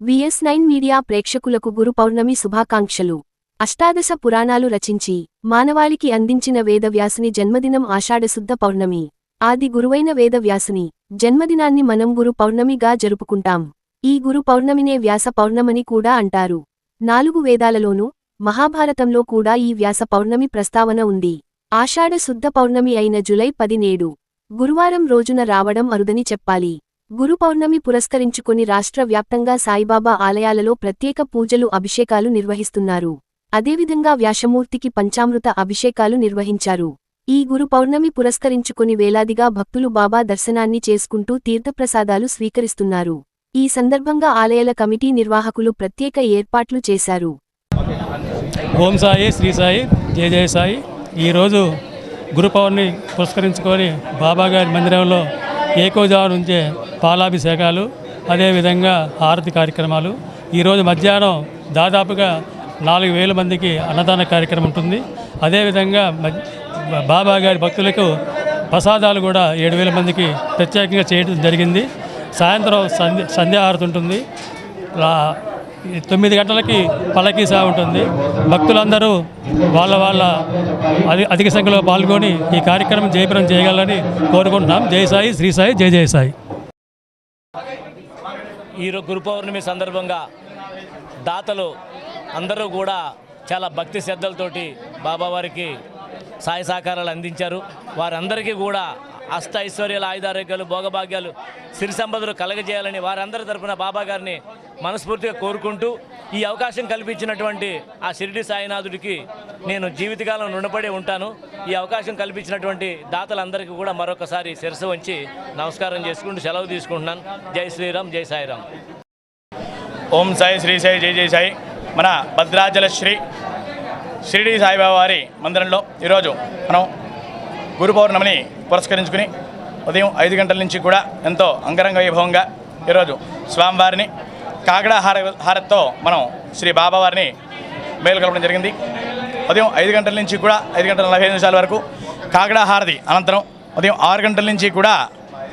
VS9 media ప్రేక్షకులకు గురు పౌర్ణమి శుభాకాంక్షలు. అష్టాదశ పురాణాలు రచించి మానవాళికి అందించిన వేదవ్యాసుని జన్మదినం ఆషాఢశుద్ధ పౌర్ణమి. ఆది గురువైన వేదవ్యాసుని జన్మదినాన్ని మనం గురు పౌర్ణమిగా జరుపుకుంటాం. ఈ గురు పౌర్ణమినే వ్యాస పౌర్ణమని కూడా అంటారు. 4 వేదాలలోనూ మహాభారతంలో కూడా ఈ వ్యాస పౌర్ణమి ప్రస్తావన ఉంది. ఆషాఢ శుద్ధ పౌర్ణమి అయిన జూలై 10 నేడు గురువారం రోజున రావడం అరుదని చెప్పాలి. గురు పౌర్ణమి పురస్కరించుకుని రాష్ట్ర వ్యాప్తంగా సాయిబాబా ఆలయాలలో ప్రత్యేక పూజలు అభిషేకాలు నిర్వహిస్తున్నారు. అదేవిధంగా వ్యాసమూర్తికి పంచామృత అభిషేకాలు నిర్వహించారు. ఈ గురు పౌర్ణమి పురస్కరించుకుని వేలాదిగా భక్తులు బాబా దర్శనాన్ని చేసుకుంటూ తీర్థప్రసాదాలు స్వీకరిస్తున్నారు. ఈ సందర్భంగా ఆలయాల కమిటీ నిర్వాహకులు ప్రత్యేక ఏర్పాట్లు చేశారు. ఓం సాయి, శ్రీ సాయి, జయ జయ సాయి. ఈరోజు గురు పౌర్ణమి పురస్కరించుకొని బాబాగారి మందిరంలో ఏకోజావ నుంచే పాలాభిషేకాలు, అదేవిధంగా హారతి కార్యక్రమాలు. ఈరోజు మధ్యాహ్నం దాదాపుగా 4,000 మందికి అన్నదాన కార్యక్రమం ఉంటుంది. అదేవిధంగా బాబాగారి భక్తులకు ప్రసాదాలు కూడా 7,000 మందికి ప్రత్యేకంగా చేయడం జరిగింది. సాయంత్రం సంధ్యాహారతి ఉంటుంది. 9 గంటలకి పల్లకీ సేవ ఉంటుంది. భక్తులందరూ వాళ్ళ అధిక సంఖ్యలో పాల్గొని ఈ కార్యక్రమం జయప్రదం చేయగలని కోరుకుంటున్నాం. జై సాయి, శ్రీ సాయి, జయ జయ సాయి. ఈరోజు గురు పౌర్ణమి సందర్భంగా దాతలు అందరూ కూడా చాలా భక్తి శ్రద్ధలతోటి బాబావారికి సాయ సహకారాలు అందించారు. వారందరికీ కూడా అష్ట ఐశ్వర్యాలు, ఆయుధారోగ్యాలు, భోగభాగ్యాలు, సిరి సంపదలు కలగజేయాలని వారందరి తరఫున బాబా గారిని మనస్ఫూర్తిగా కోరుకుంటూ ఈ అవకాశం కల్పించినటువంటి ఆ షిరిడి సాయినాథుడికి నేను జీవితకాలం రుణపడి ఉంటాను. ఈ అవకాశం కల్పించినటువంటి దాతలందరికీ కూడా మరొకసారి శిరస్సు వంచి నమస్కారం చేసుకుంటూ సెలవు తీసుకుంటున్నాను. జై శ్రీరామ్, జై సాయిరామ్. ఓం సాయి, శ్రీ సాయి, జై జై సాయి. మన భద్రాచల షిరిడి సాయిబాబా వారి మందిరంలో ఈరోజు మనం గురు పౌర్ణమిని పురస్కరించుకుని ఉదయం 5 గంటల నుంచి కూడా ఎంతో అంగరంగ వైభవంగా ఈరోజు స్వామివారిని కాగడా హారతితో మనం శ్రీ బాబావారిని మేలుకొల్పడం జరిగింది. ఉదయం 5 గంటల నుంచి కూడా 5 గంటల 45 నిమిషాల వరకు కాగడా హారతి అనంతరం ఉదయం 6 గంటల నుంచి కూడా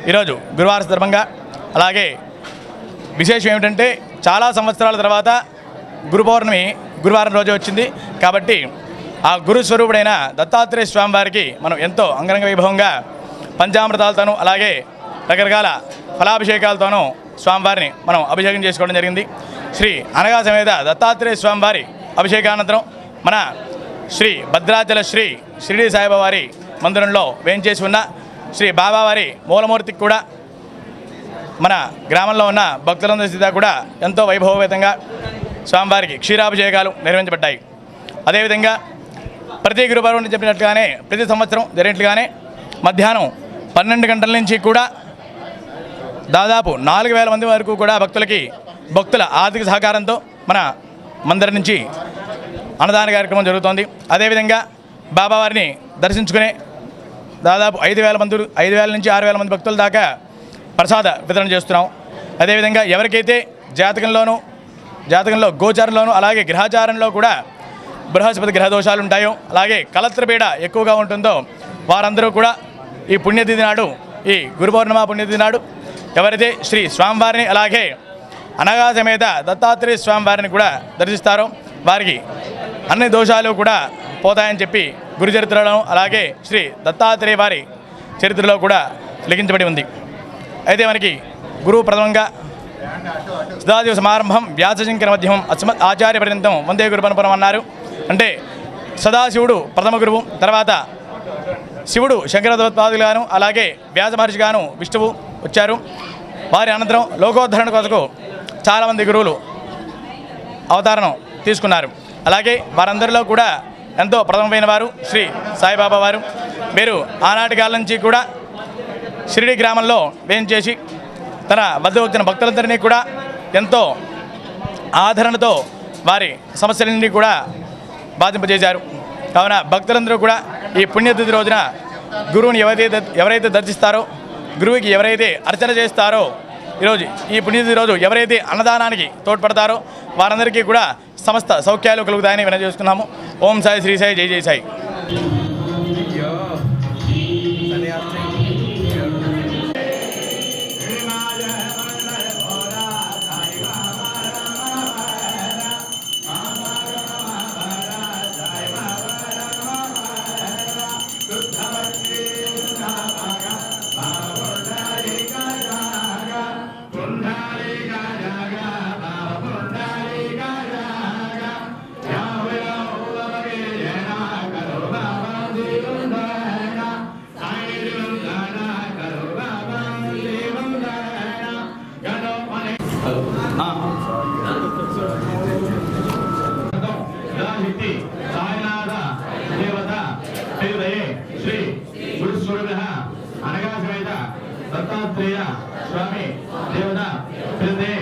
ఈరోజు గురువార సందర్భంగా. అలాగే విశేషం ఏమిటంటే చాలా సంవత్సరాల తర్వాత గురు పౌర్ణమి గురువారం రోజు వచ్చింది కాబట్టి ఆ గురు స్వరూపుడైన దత్తాత్రేయ స్వామివారికి మనం ఎంతో అంగరంగ వైభవంగా పంచామృతాలతోనూ అలాగే రకరకాల ఫలాభిషేకాలతోనూ స్వామివారిని మనం అభిషేకం చేసుకోవడం జరిగింది. శ్రీ అనగా సమేత దత్తాత్రేయ స్వామివారి అభిషేకానంతరం మన శ్రీ భద్రాచల షిరిడి సాయిబాబా వారి మందిరంలో వేయించేసి ఉన్న శ్రీ బాబావారి మూలమూర్తికి కూడా మన గ్రామంలో ఉన్న భక్తులందరి స్థితి కూడా ఎంతో వైభవపేతంగా స్వామివారికి క్షీరాభిషేకాలు నిర్వహించబడ్డాయి. అదేవిధంగా ప్రతి గురు పౌర్ణమి చెప్పినట్లుగానే ప్రతి సంవత్సరం జరిగినట్లుగానే మధ్యాహ్నం 12 గంటల నుంచి కూడా దాదాపు 4,000 మంది వరకు కూడా భక్తుల ఆర్థిక సహకారంతో మన మందిరం నుంచి అన్నదాన కార్యక్రమం జరుగుతోంది. అదేవిధంగా బాబావారిని దర్శించుకునే దాదాపు 5,000 నుంచి 6,000 మంది భక్తుల దాకా ప్రసాద వితరణ చేస్తున్నాం. అదేవిధంగా ఎవరికైతే జాతకంలో గోచారంలోనూ అలాగే గ్రహచారంలో కూడా బృహస్పతి గ్రహ దోషాలు ఉంటాయో అలాగే కలత్రపీడ ఎక్కువగా ఉంటుందో వారందరూ కూడా ఈ పుణ్యతిథి నాడు, ఈ గురు పౌర్ణమ పుణ్యతిథి నాడు ఎవరైతే శ్రీ స్వామివారిని అలాగే అనగా సమేత దత్తాత్రేయ స్వామివారిని కూడా దర్శిస్తారో వారికి అన్ని దోషాలు కూడా పోతాయని చెప్పి గురు చరిత్రలో అలాగే శ్రీ దత్తాత్రేయ వారి చరిత్రలో కూడా లిఖించబడి ఉంది. అయితే మనకి గురువు ప్రథమంగా సదాశివ సమారంభం వ్యాసశంకర మధ్యమం అస్మత్ ఆచార్య పర్యంతం వందే గురు పరంపరం అన్నారు. అంటే సదాశివుడు ప్రథమ గురువు, తర్వాత శివుడు శంకరోత్పాదులుగాను అలాగే వ్యాస మహర్షిగాను విష్ణువు వచ్చారు. వారి అనంతరం లోకోద్ధరణ కొరకు చాలామంది గురువులు అవతారణం తీసుకున్నారు. అలాగే వారందరిలో కూడా ఎంతో ప్రథమమైన వారు శ్రీ సాయిబాబా వారు. వీరు ఆనాటి కాలం నుంచి కూడా షిరిడి గ్రామంలో వేయించేసి తన వద్ద వచ్చిన భక్తులందరినీ కూడా ఎంతో ఆదరణతో వారి సమస్యలన్నీ కూడా బాధింపజేశారు. కావున భక్తులందరూ కూడా ఈ పుణ్యతిథి రోజున గురువుని ఎవరైతే దర్శిస్తారో, గురువుకి ఎవరైతే అర్చన చేస్తారో, ఈరోజు ఈ పుణ్యతిథి రోజు ఎవరైతే అన్నదానానికి తోడ్పడతారో వారందరికీ కూడా సమస్త సౌఖ్యాలు కలుగుతాయని వినజేస్తున్నాము. ఓం సాయి, శ్రీ సాయి, జై జై సాయి. దత్తాత్రేయ స్వామి దేవత శ్రీదే